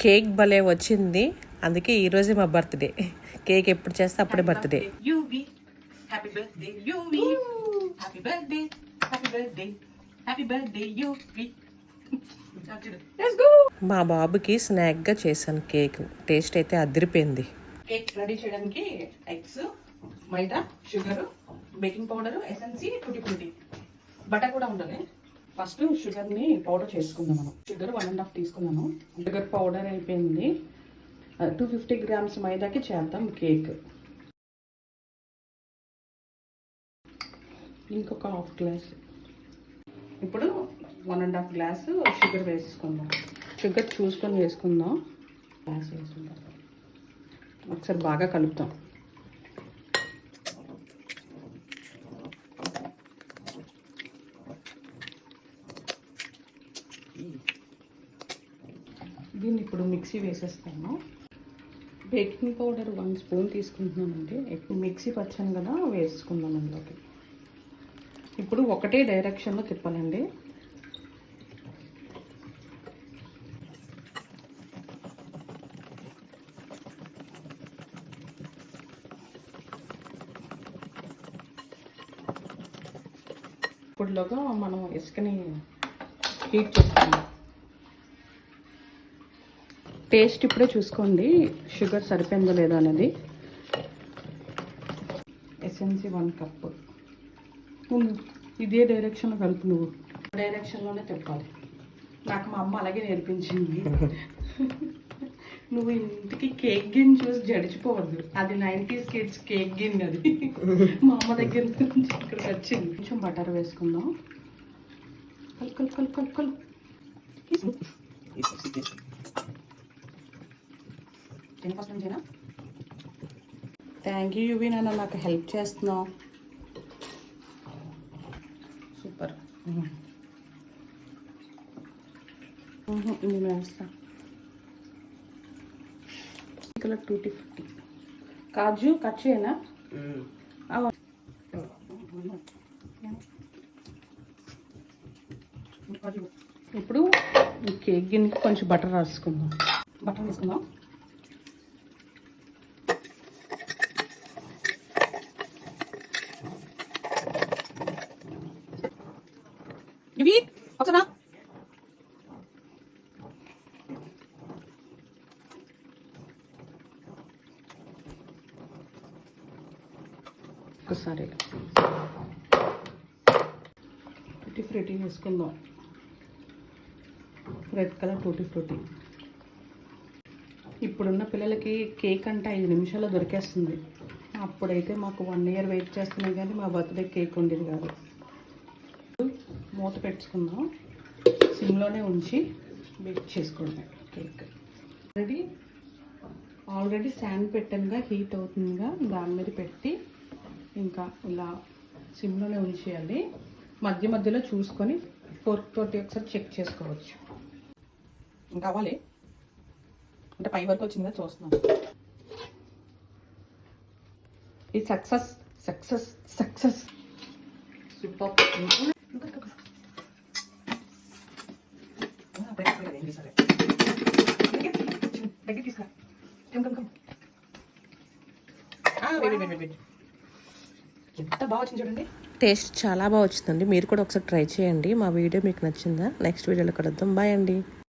Cake భలే వచ్చింది, అందుకే ఈరోజే మా బర్త్డే. కేక్ ఎప్పుడు చేస్తే అప్పుడే birthday. Happy birthday Yuvi, happy birthday, happy birthday, happy birthday Yuvi. మా బాబుకి స్నాక్గా చేశాను కేక్. టేస్ట్ అయితే అదిరిపోయింది. కేక్ రెడీ చేయడానికి ఎగ్స్, మైదా, sugar, baking powder, essence, tutti frutti, butter కూడా ఉంటుంది. ఫస్ట్ షుగర్ని పౌడర్ చేసుకుందాం మనం. షుగర్ 1.5 తీసుకున్నాను. షుగర్ పౌడర్ అయిపోయింది. 250 grams మైదాకి చేద్దాం కేక్. ఇంకొక హాఫ్ గ్లాస్. ఇప్పుడు 1.5 గ్లాసు షుగర్ వేసుకుందాం. షుగర్ చూసుకొని వేసుకుందాం. గ్లాస్ వేసుకుందాం. ఒకసారి బాగా కలుపుతాం. దీన్ని ఇప్పుడు మిక్సీ వేసేస్తాను. బేకింగ్ పౌడర్ 1 స్పూన్ తీసుకుంటున్నానండి. ఇప్పుడు మిక్సీ పచ్చాను కదా, వేసుకుందాం అందులోకి. ఇప్పుడు ఒకటే డైరెక్షన్లో తిప్పాలండి. ఇప్పుడులోగా మనం ఇసుకని హీట్ చేసుకుందాం. టేస్ట్ ఇప్పుడే చూసుకోండి, షుగర్ సరిపోయిందో లేదా అనేది. ఎసెన్సీ 1 కప్. ఇదే డైరెక్షన్లో కలుపు. నువ్వు డైరెక్షన్లోనే తిప్పాలి. నాకు మా అమ్మ అలాగే నేర్పించింది. నువ్వు ఇంటికి కేక్ గిన్నె చూసి జడిచిపోవద్దు. అది 90s కిడ్స్ కేక్ గిన్నె. అది మా అమ్మ దగ్గర నుంచి ఇక్కడికి వచ్చింది. కొంచెం బటర్ వేసుకుందాం. కల్ కల్ కల్ కల్. థ్యాంక్ యూ యువి, నాన్న నాకు హెల్ప్ చేస్తున్నావు. సూపర్. నేను వేస్తా. కలర్ 250. కాజు కట్ చేయనా? ఇప్పుడు కేక్ గిన్నెకి కొంచెం బటర్ రాసుకుందాం. బటర్ వేసుకుందాం. ఇవి ఒకసారి ఒకసారి టూటీ ఫ్రూటీ వేసుకుందాం. Red colour tutti frutti. ఇప్పుడున్న పిల్లలకి కేక్ అంటే 5 నిమిషాల్లో దొరికేస్తుంది. అప్పుడైతే మాకు 1 year వెయిట్ చేస్తున్నాం, కానీ మా బర్త్డే కేక్ ఉండేది కాదు. మూత పెట్టుకుందాం. సిమ్లోనే ఉంచి బేక్ చేసుకోండి కేక్. ఆల్రెడీ శాండ్ పెట్టానుగా, హీట్ అవుతుందిగా, దాని మీద పెట్టి ఇంకా ఇలా సిమ్లోనే ఉంచేయాలి. మధ్య మధ్యలో చూసుకొని ఫోర్క్ తోటి ఒకసారి చెక్ చేసుకోవచ్చు. ఇంకా అవ్వాలి అంటే పై వరకు వచ్చిందా చూస్తున్నాం. ఇది సక్సెస్ సక్సెస్ సక్సెస్. సూపర్. ఎంత బాగా వచ్చింది చూడండి. టేస్ట్ చాలా బాగా వచ్చిందండి. మీరు కూడా ఒకసారి ట్రై చేయండి. మా వీడియో మీకు నచ్చిందా? నెక్స్ట్ వీడియోలో కలుద్దాం. బాయ్ అండి.